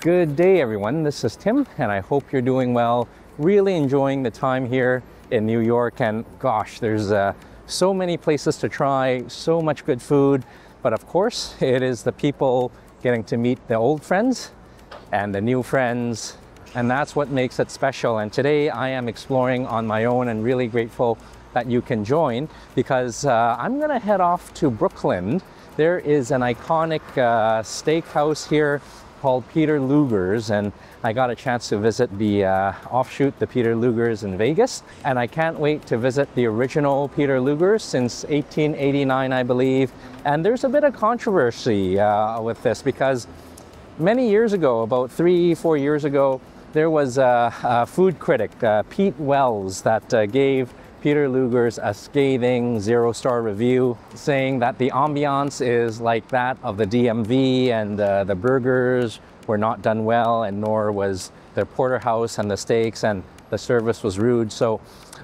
Good day, everyone. This is Tim, and I hope you're doing well. Really enjoying the time here in New York, and gosh, there's so many places to try, so much good food, but of course, it is the people getting to meet the old friends and the new friends, and that's what makes it special. And today I am exploring on my own and really grateful that you can join, because I'm gonna head off to Brooklyn. There is an iconic steakhouse here called Peter Luger's, and I got a chance to visit the offshoot, the Peter Luger's in Vegas, and I can't wait to visit the original Peter Luger's since 1889, I believe. And there's a bit of controversy with this, because many years ago, about 3-4 years ago, there was a food critic, Pete Wells, that gave Peter Luger's a scathing 0-star review, saying that the ambiance is like that of the DMV, and the burgers were not done well, and nor was the Porterhouse and the steaks, and the service was rude. So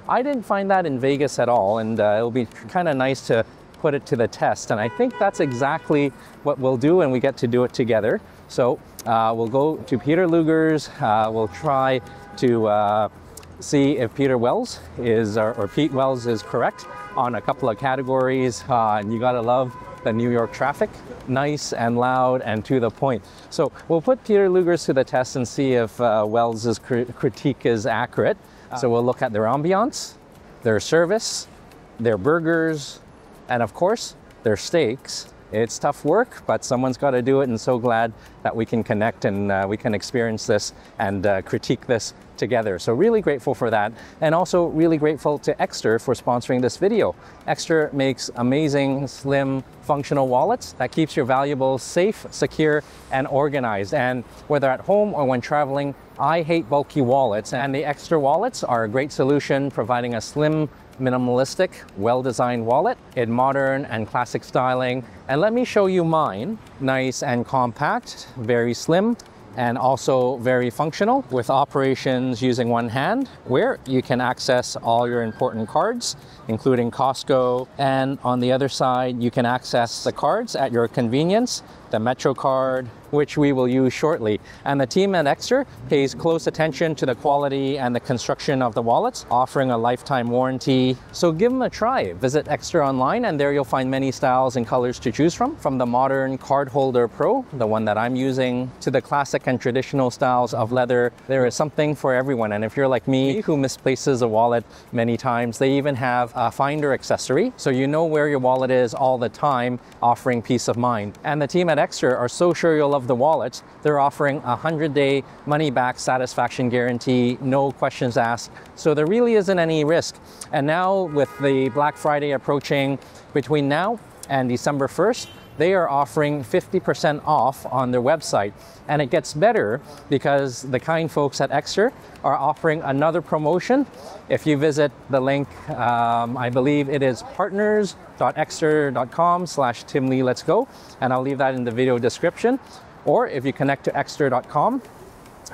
I didn't find that in Vegas at all, and it'll be kind of nice to put it to the test. And I think that's exactly what we'll do, and we get to do it together. So we'll go to Peter Luger's, we'll try to see if Peter Wells is, or Pete Wells is correct on a couple of categories. And you gotta love the New York traffic, nice and loud and to the point. So we'll put Peter Luger's to the test and see if Wells's critique is accurate. So we'll look at their ambiance, their service, their burgers, and of course, their steaks. It's tough work, but someone's got to do it, and so glad that we can connect and we can experience this and critique this together. So really grateful for that, and also really grateful to Extra for sponsoring this video. Extra makes amazing, slim, functional wallets that keeps your valuables safe, secure, and organized. And whether at home or when traveling, I hate bulky wallets, and the Extra wallets are a great solution, providing a slim, minimalistic, well-designed wallet in modern and classic styling. And let me show you mine. Nice and compact, very slim, and also very functional, with operations using one hand, where you can access all your important cards, including Costco. And on the other side, you can access the cards at your convenience, the Metro card, which we will use shortly. And the team at Extra pays close attention to the quality and the construction of the wallets, offering a lifetime warranty. So give them a try. Visit Extra online, and there you'll find many styles and colors to choose from the modern Card Holder Pro, the one that I'm using, to the classic and traditional styles of leather. There is something for everyone. And if you're like me, who misplaces a wallet many times, they even have a finder accessory, so you know where your wallet is all the time, offering peace of mind. And the team at Extra are so sure you'll love the wallets, they're offering a 100-day money-back satisfaction guarantee, no questions asked. So there really isn't any risk. And now with the Black Friday approaching, between now and December 1st, they are offering 50% off on their website. And it gets better, because the kind folks at Extra are offering another promotion. If you visit the link, I believe it is partners.extra.com/TimLeeLet'sGo, and I'll leave that in the video description. Or if you connect to extra.com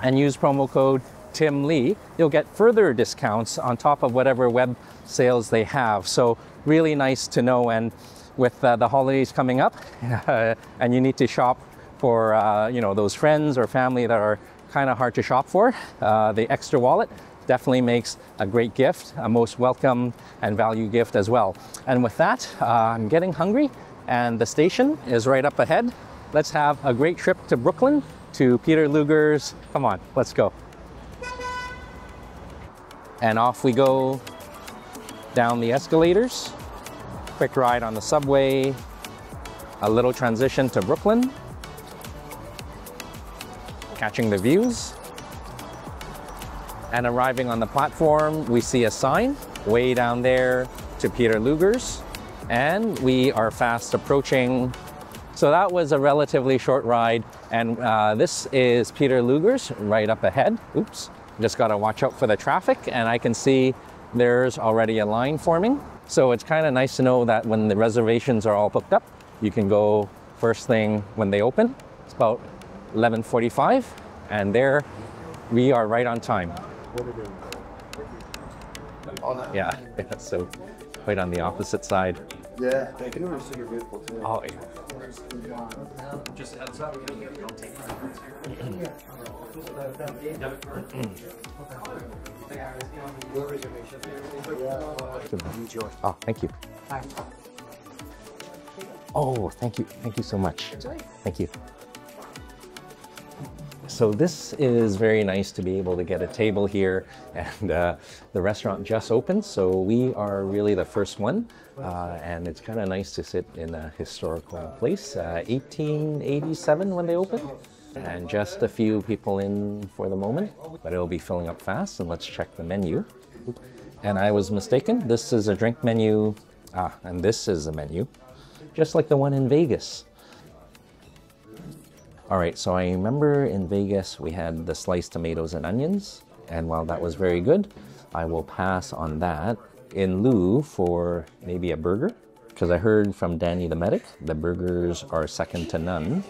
and use promo code TimLee, you'll get further discounts on top of whatever web sales they have. So really nice to know. And with the holidays coming up, and you need to shop for you know, those friends or family that are kind of hard to shop for, the Extra wallet definitely makes a great gift, a most welcome and value gift as well. And with that, I'm getting hungry, and the station is right up ahead. Let's have a great trip to Brooklyn, to Peter Luger's. Come on, let's go. And off we go down the escalators. Quick ride on the subway, a little transition to Brooklyn, catching the views. And arriving on the platform, we see a sign way down there to Peter Luger's, and we are fast approaching. So that was a relatively short ride, and this is Peter Luger's right up ahead. Oops, just gotta watch out for the traffic, and I can see there's already a line forming. So it's kind of nice to know that when the reservations are all booked up, you can go first thing when they open. It's about 11:45, and there we are right on time. Yeah, so right on the opposite side. Yeah, they can really super beautiful too. Oh, yeah. Just a heads up. Oh, thank you. Oh, thank you. Thank you so much. Thank you. So this is very nice to be able to get a table here, and the restaurant just opened, so we are really the first one, and it's kind of nice to sit in a historical place. 1887 when they opened, and just a few people in for the moment, but it'll be filling up fast. And let's check the menu. And I was mistaken, this is a drink menu, and this is a menu, just like the one in Vegas. All right, so I remember in Vegas we had the sliced tomatoes and onions, and while that was very good, I will pass on that in lieu for maybe a burger, because I heard from Danny the medic, the burgers are second to none.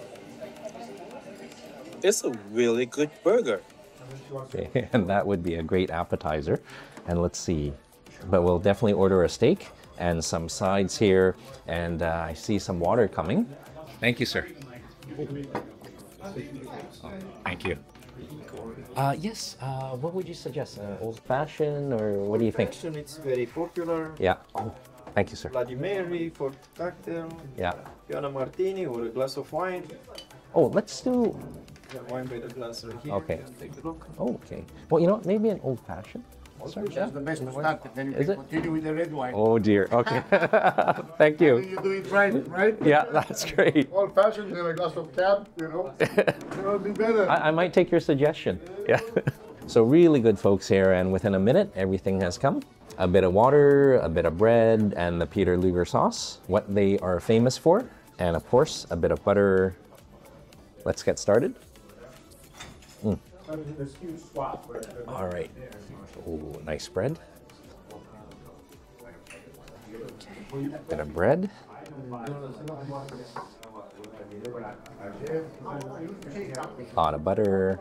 It's a really good burger. Okay, and that would be a great appetizer. And let's see, but we'll definitely order a steak and some sides here, and I see some water coming. Thank you, sir. Thank you. Yes, what would you suggest? Old-fashioned, or what do you think? It's very popular. Yeah. Oh, thank you, sir. Bloody Mary for cocktail. Yeah. Piano Martini or a glass of wine. Oh, let's do... The wine by the glass right here. Okay. Take a look. Oh, okay. Well, you know what? Maybe an old-fashioned. Sorry. That's the best to start, and then you Is can it? continue with the red wine. Oh, dear. Okay. Thank you. You do it right, right? Yeah, that's great. Old fashioned and a glass of cab, you know. It'll be better. I might take your suggestion. Yeah. So really good folks here, and within a minute, everything has come. A bit of water, a bit of bread, and the Peter Luger sauce, what they are famous for, and of course, a bit of butter. Let's get started. All right. Oh, nice bread. Bit of bread. Lot of butter.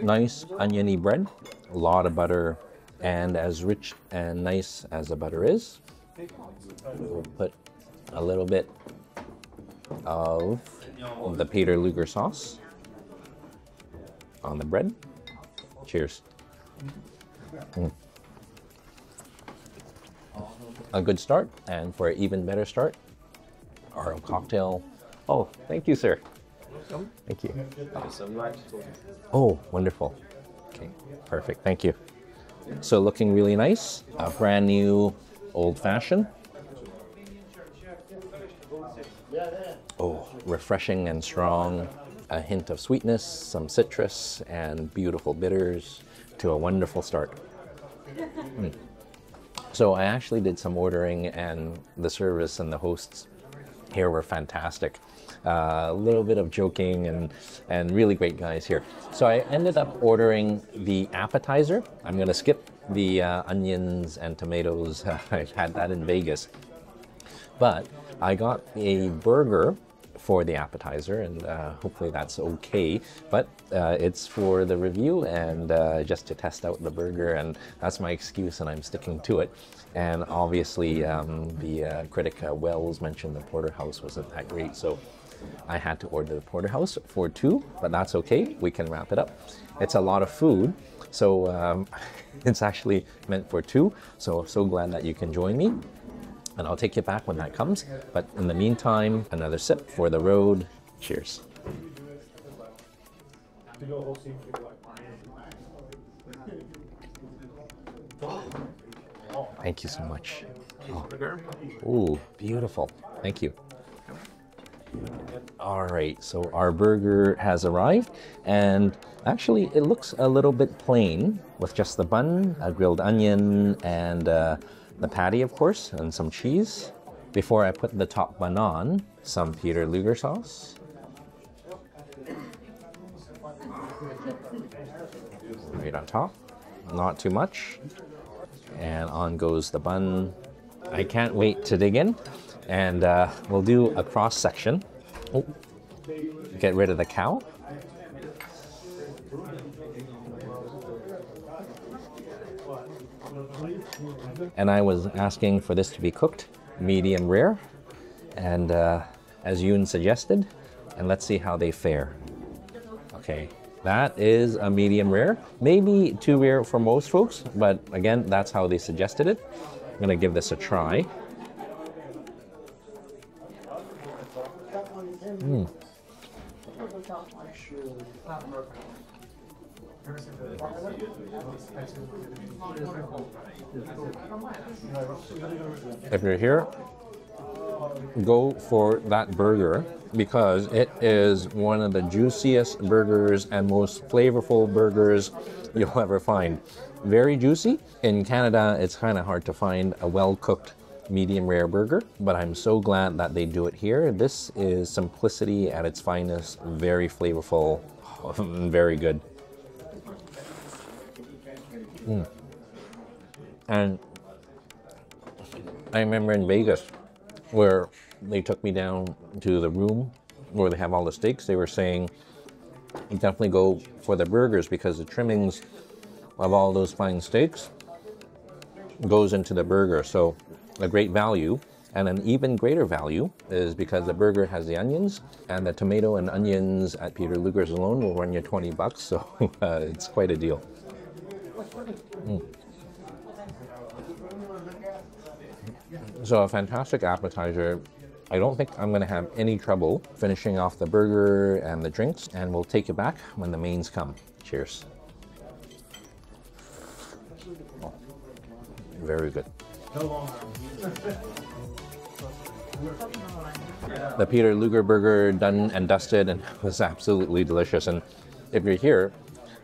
Nice oniony bread. A lot of butter, and as rich and nice as the butter is, we'll put a little bit of the Peter Luger sauce on the bread. Cheers. A good start, and for an even better start, our cocktail. Oh, thank you, sir. Thank you. Oh, wonderful. Okay, perfect. Thank you. So looking really nice. A brand new old-fashioned. Oh, refreshing and strong. A hint of sweetness, some citrus, and beautiful bitters to a wonderful start. So I actually did some ordering, and the service and the hosts here were fantastic. A little bit of joking and really great guys here. So I ended up ordering the appetizer. I'm going to skip the onions and tomatoes. I had that in Vegas. But I got a burger for the appetizer, and hopefully that's okay. But it's for the review and just to test out the burger, and that's my excuse, and I'm sticking to it. And obviously the critic Wells mentioned the Porterhouse wasn't that great, so I had to order the Porterhouse for two, but that's okay. We can wrap it up. It's a lot of food, so it's actually meant for two. So glad that you can join me. And I'll take you back when that comes. But in the meantime, another sip for the road. Cheers. Thank you so much. Oh, beautiful. Thank you. All right, so our burger has arrived, and actually it looks a little bit plain with just the bun, a grilled onion, and the patty, of course, and some cheese. Before I put the top bun on, some Peter Luger sauce. Right on top, not too much. And on goes the bun. I can't wait to dig in. And we'll do a cross section. Oh, get rid of the cow. And I was asking for this to be cooked medium rare, and as Yoon suggested, and let's see how they fare. Okay, that is a medium rare. Maybe too rare for most folks, but again, that's how they suggested it. I'm gonna give this a try. If you're here, go for that burger because it is one of the juiciest burgers and most flavorful burgers you'll ever find. Very juicy. In Canada, it's kind of hard to find a well-cooked medium rare burger, but I'm so glad that they do it here. This is simplicity at its finest, very flavorful, very good. And I remember in Vegas where they took me down to the room where they have all the steaks. They were saying definitely go for the burgers because the trimmings of all those fine steaks goes into the burger. So a great value, and an even greater value is because the burger has the onions, and the tomato and onions at Peter Luger's alone will run you $20, so it's quite a deal. So a fantastic appetizer. I don't think I'm going to have any trouble finishing off the burger and the drinks, and we'll take it back when the mains come. Cheers. Oh, very good. The Peter Luger burger done and dusted and was absolutely delicious. And if you're here,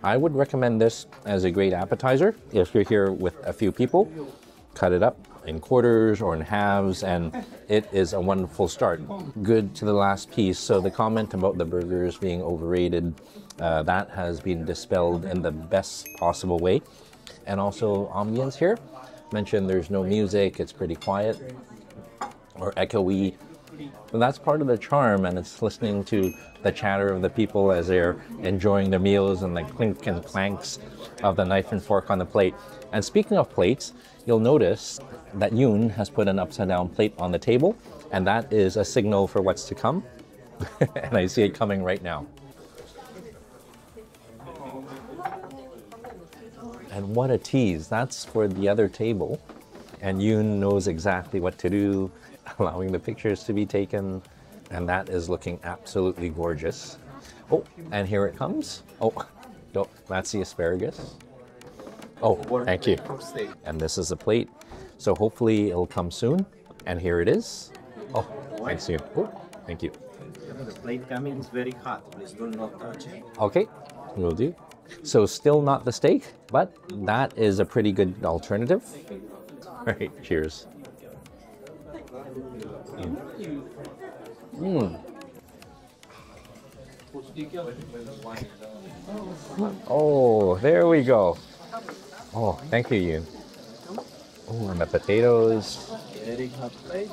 I would recommend this as a great appetizer. If you're here with a few people, cut it up in quarters or in halves, and it is a wonderful start. Good to the last piece. So the comment about the burgers being overrated, that has been dispelled in the best possible way. And also ambience here. Mentioned there's no music, it's pretty quiet or echoey. And that's part of the charm, and it's listening to the chatter of the people as they're enjoying their meals and the clink and clanks of the knife and fork on the plate. And speaking of plates, you'll notice that Yoon has put an upside down plate on the table, and that is a signal for what's to come. And I see it coming right now. And what a tease. That's for the other table. And Yoon knows exactly what to do, allowing the pictures to be taken. And that is looking absolutely gorgeous. Oh, and here it comes. Oh, no, that's the asparagus. Oh, thank you. And this is a plate. So hopefully it'll come soon. And here it is. Oh, thanks you. Oh, thank you. The plate coming is very hot. Please do not touch it. Okay, will do. So still not the steak, but that is a pretty good alternative. All right, cheers. Oh, there we go. Oh, thank you, Yoon. Oh, and the potatoes. Very hot plate.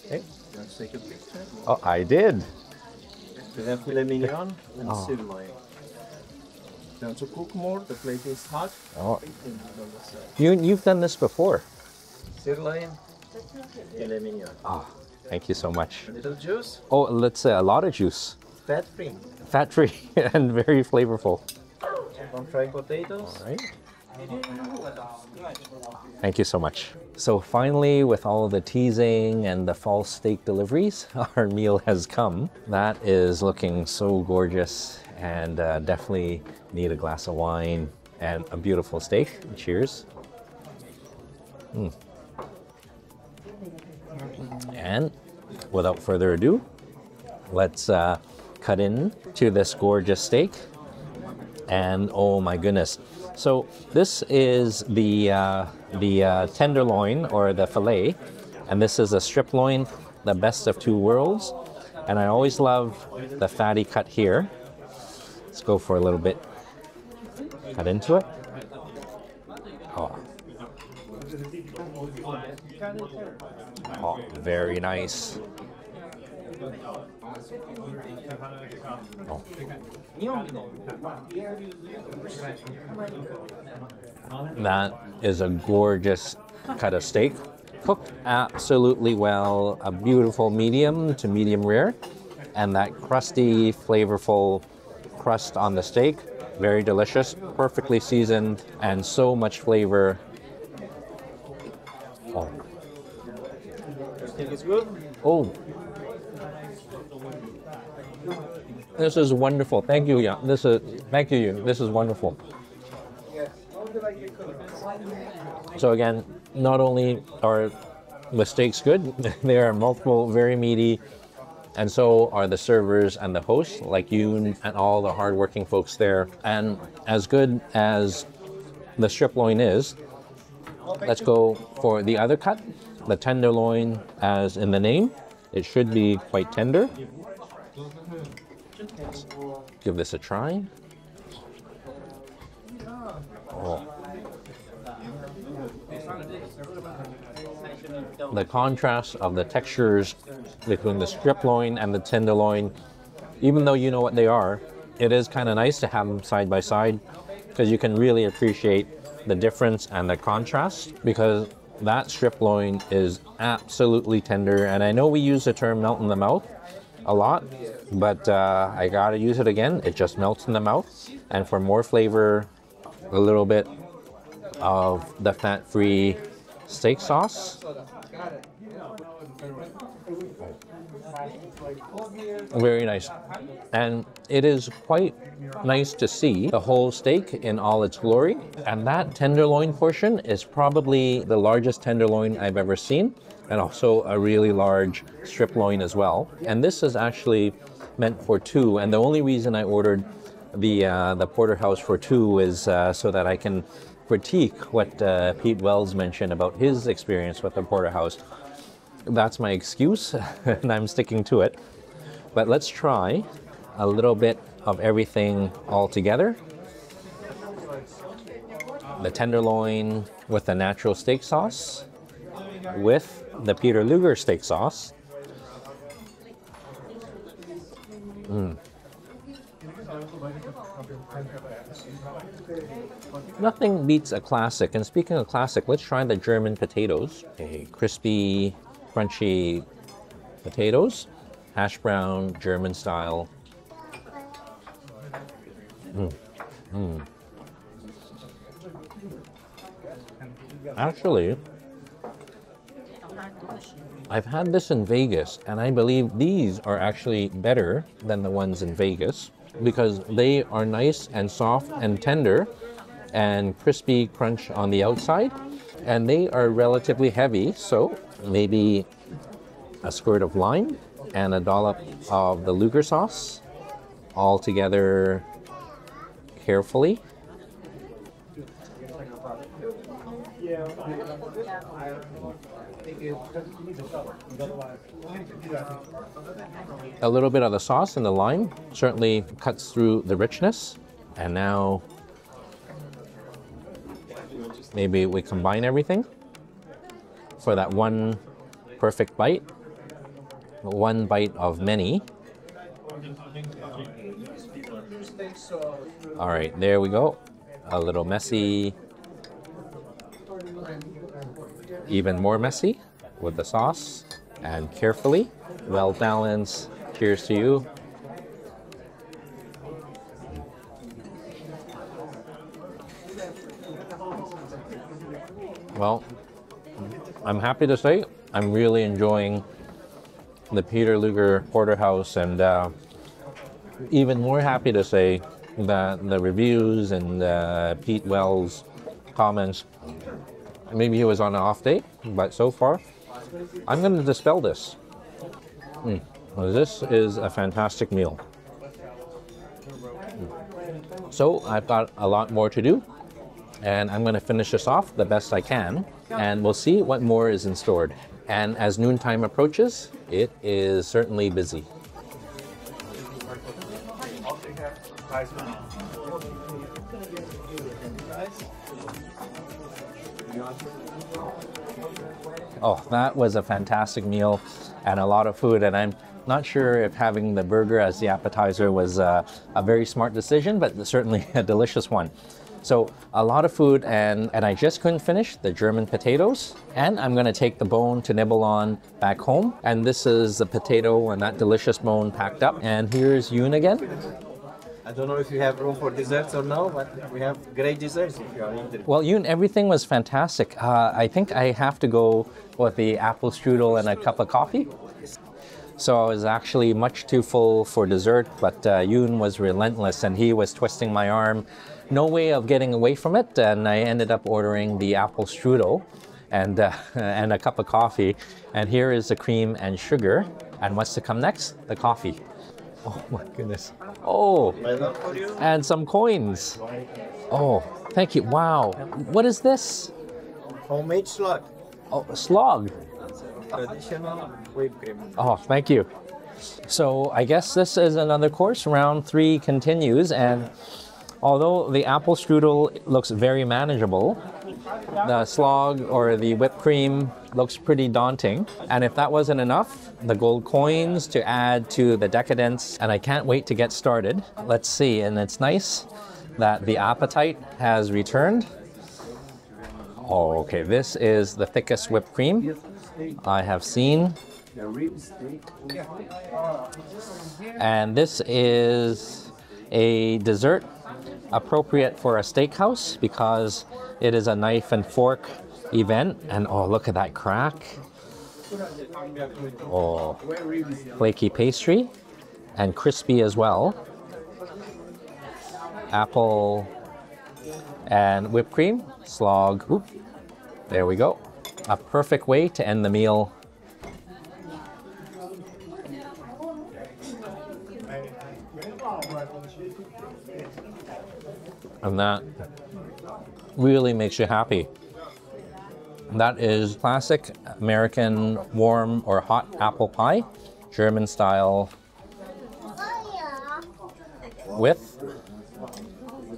Okay. Let's take a picture. Oh, I did. We have filet mignon and sirloin. Want to cook more? The plate is hot. Oh, you've done this before. Sirloin, filet mignon. Oh, thank you so much. A little juice, Oh, let's say a lot of juice. fat-free. Fat-free and very flavorful. Some fried potatoes. All right. Thank you so much. So finally, with all the teasing and the false steak deliveries, our meal has come. That is looking so gorgeous, and definitely need a glass of wine and a beautiful steak. Cheers. And without further ado, let's cut in to this gorgeous steak. And oh my goodness. So this is the tenderloin, or the fillet, and this is a strip loin, the best of two worlds. And I always love the fatty cut here. Let's go for a little bit. Cut into it. Oh. Oh, very nice. That is a gorgeous cut of steak. Cooked absolutely well, a beautiful medium to medium rare, and that crusty, flavorful crust on the steak, very delicious, perfectly seasoned, and so much flavor. Oh. Think it's good? Oh. This is wonderful. Thank you, yeah. Thank you. This is wonderful. So again, not only are the steaks good, there are multiple, very meaty, and so are the servers and the hosts, like you and all the hardworking folks there. And as good as the strip loin is, let's go for the other cut, the tenderloin, as in the name. It should be quite tender. Let's give this a try. Oh. The contrast of the textures between the strip loin and the tenderloin, even though you know what they are, it is kind of nice to have them side by side because you can really appreciate the difference and the contrast, because that strip loin is absolutely tender. And I know we use the term melt in the mouth a lot, but I gotta use it again. It just melts in the mouth. And for more flavor, a little bit of the fat-free steak sauce. Very nice. And it is quite nice to see the whole steak in all its glory. And that tenderloin portion is probably the largest tenderloin I've ever seen, and also a really large strip loin as well. And this is actually meant for two. And the only reason I ordered the Porterhouse for two is so that I can critique what Pete Wells mentioned about his experience with the Porterhouse. That's my excuse, and I'm sticking to it. But let's try a little bit of everything all together. The tenderloin with the natural steak sauce, with the Peter Luger steak sauce. Nothing beats a classic. And speaking of classic, let's try the German potatoes. Okay, crispy, crunchy potatoes, hash brown, German style. Actually, I've had this in Vegas, and I believe these are actually better than the ones in Vegas because they are nice and soft and tender and crispy crunch on the outside, and they are relatively heavy, so maybe a squirt of lime and a dollop of the Luger sauce all together carefully. A little bit of the sauce and the lime certainly cuts through the richness. And now maybe we combine everything for that one perfect bite. One bite of many. All right, there we go. A little messy. Even more messy with the sauce, and carefully, well balanced. Cheers to you. Well, I'm happy to say I'm really enjoying the Peter Luger Porterhouse, and even more happy to say that the reviews and Pete Wells' comments, maybe he was on an off day, but so far, I'm going to dispel this. This is a fantastic meal. So I've got a lot more to do, and I'm going to finish this off the best I can, and we'll see what more is in store. And as noontime approaches, it is certainly busy. Oh, that was a fantastic meal and a lot of food. And I'm not sure if having the burger as the appetizer was a very smart decision, but certainly a delicious one. So a lot of food, and I just couldn't finish the German potatoes. And I'm going to take the bone to nibble on back home. And this is the potato and that delicious bone packed up. And here's Yoon again. I don't know if you have room for desserts or no, but we have great desserts if you are interested. Well, Yoon, everything was fantastic. I think I have to go with the apple strudel and a cup of coffee. So I was actually much too full for dessert, but Yoon was relentless and he was twisting my arm. No way of getting away from it, and I ended up ordering the apple strudel and a cup of coffee. And here is the cream and sugar. And what's to come next? The coffee. Oh my goodness. Oh, and some coins. Oh, thank you. Wow. What is this? Homemade slug. Oh, a slog. Traditional whipped cream. Oh, thank you. So I guess this is another course. Round 3 continues, and although the apple strudel looks very manageable, the slog or the whipped cream looks pretty daunting. And if that wasn't enough, the gold coins to add to the decadence, and I can't wait to get started. Let's see, and it's nice that the appetite has returned. Oh, okay, this is the thickest whipped cream I have seen. And this is a dessert appropriate for a steakhouse because it is a knife and fork event. And oh, look at that crack. Oh, flaky pastry and crispy as well. Apple and whipped cream, slog. Oop, there we go. A perfect way to end the meal. And that really makes you happy. That is classic American warm or hot apple pie, German style, with,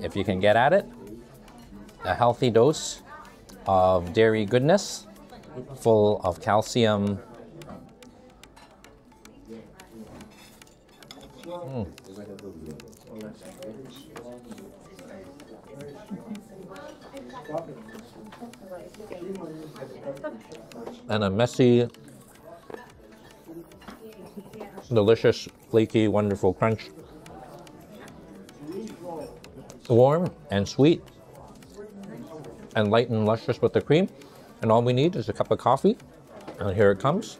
if you can get at it, a healthy dose of dairy goodness, full of calcium. And a messy, delicious, flaky, wonderful crunch. Warm and sweet and light and luscious with the cream. And all we need is a cup of coffee. And here it comes.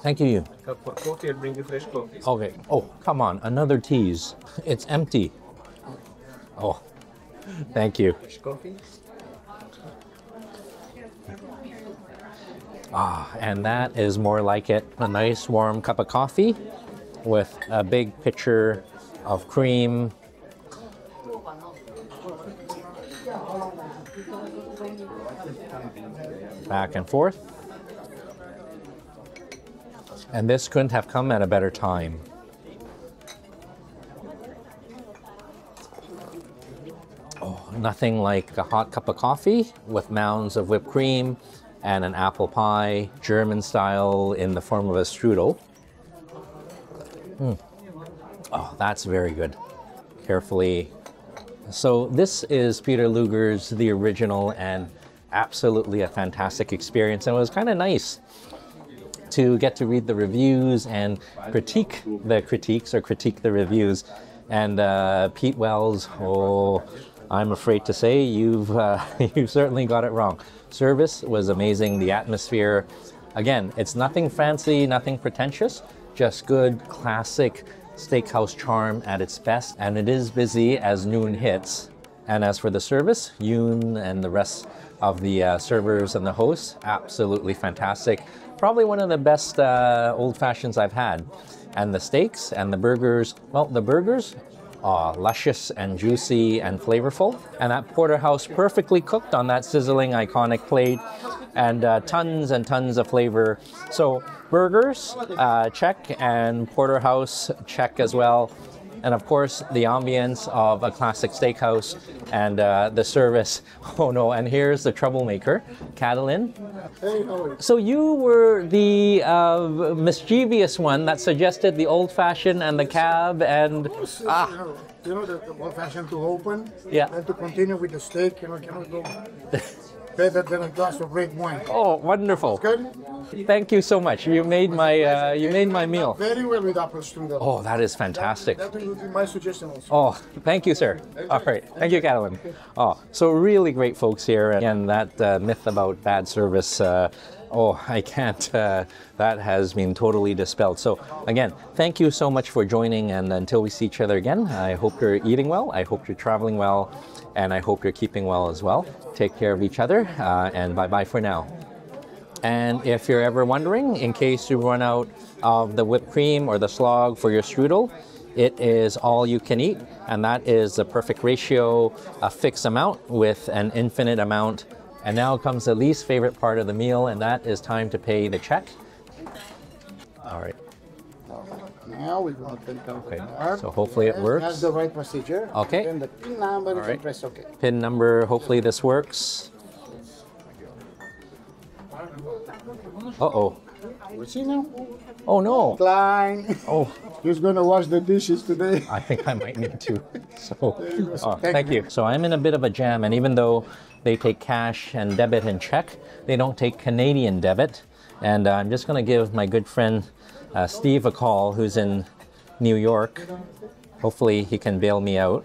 Thank you. Cup of coffee, I'll bring you fresh coffee. Okay. Oh, come on. Another tease. It's empty. Oh, thank you. Fresh coffee. Ah, and that is more like it. A nice warm cup of coffee with a big pitcher of cream. Back and forth. And this couldn't have come at a better time. Oh, nothing like a hot cup of coffee with mounds of whipped cream and an apple pie, German style in the form of a strudel. Oh, that's very good. Carefully. So this is Peter Luger's The Original, and absolutely a fantastic experience. And it was kind of nice to get to read the reviews and critique the critiques or critique the reviews. And Pete Wells, oh, I'm afraid to say you've certainly got it wrong. Service was amazing. The atmosphere, again, it's nothing fancy, nothing pretentious, just good classic steakhouse charm at its best. And it is busy as noon hits. And as for the service, Yoon and the rest of the servers and the hosts, absolutely fantastic. Probably one of the best old fashions I've had. And the steaks and the burgers, well, the burgers, luscious and juicy and flavorful. And that Porterhouse perfectly cooked on that sizzling iconic plate, and tons and tons of flavor. So burgers, check, and Porterhouse, check as well. and of course the ambience of a classic steakhouse, and the service. Oh no, and here's the troublemaker, Catalin. Hey, how are you? So you were the mischievous one that suggested the old-fashioned and the cab and You know the old-fashioned to open, Yeah. and to continue with the steak. You know, cannot go better than a glass of red wine. oh, wonderful. Good. Thank you so much. You made my meal. Very well with apple strudel. Oh, that is fantastic. That would be my suggestion also. Oh, thank you, sir. All right. Thank you, Catalin. Oh, so really great folks here. And that myth about bad service, I can't. That has been totally dispelled. So again, thank you so much for joining. And until we see each other again, I hope you're eating well. I hope you're traveling well. And I hope you're keeping well as well. Take care of each other. And bye-bye for now. And if you're ever wondering, in case you run out of the whipped cream or the slog for your strudel, it is all you can eat, and that is the perfect ratio, a fixed amount with an infinite amount. And now comes the least favorite part of the meal, and that is time to pay the check. All right. Now we're going to take out the card. So hopefully it Yes, works. That's the right procedure. Okay. Then the PIN number, you right. can press OK. PIN number, hopefully this works. Uh-oh. You see now? Oh no. Klein. Oh, Who's going to wash the dishes today? I think I might need to. So, go. thank you. So I'm in a bit of a jam, and even though they take cash and debit and check, they don't take Canadian debit. And I'm just going to give my good friend Steve a call, who's in New York. Hopefully he can bail me out.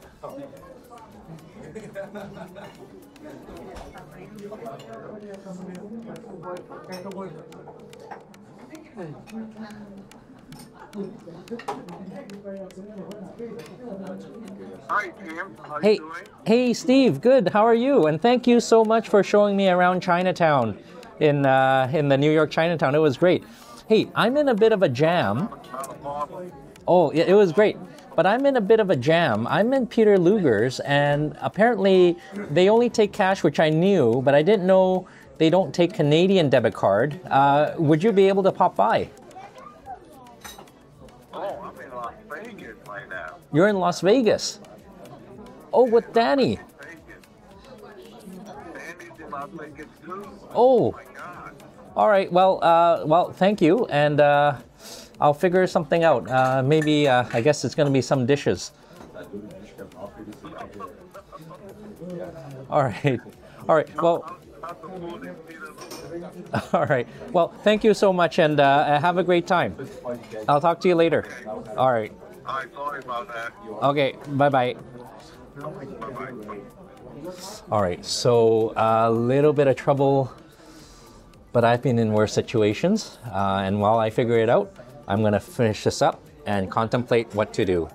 Hi, Tim. How Hey, you doing? hey, Steve. Good. How are you? And thank you so much for showing me around Chinatown, in the New York Chinatown. It was great. Hey, I'm in a bit of a jam. Not a problem. Oh, yeah, it was great. But I'm in a bit of a jam. I'm in Peter Luger's, and apparently they only take cash, which I knew, but I didn't know they don't take Canadian debit card. Would you be able to pop by? Oh, I'm in Las Vegas right now. You're in Las Vegas. Oh, with Danny. Vegas. Sandy's in Las Vegas too. Oh, My God. all right. Well, thank you, and I'll figure something out. Maybe I guess it's going to be some dishes. All right. All right. Well. How's the food in Peter Luger? All right. Well, thank you so much, and have a great time. I'll talk to you later. All right. All right, sorry about that. Okay. Bye-bye. Bye-bye. All right. So a little bit of trouble, but I've been in worse situations. And while I figure it out, I'm going to finish this up and contemplate what to do.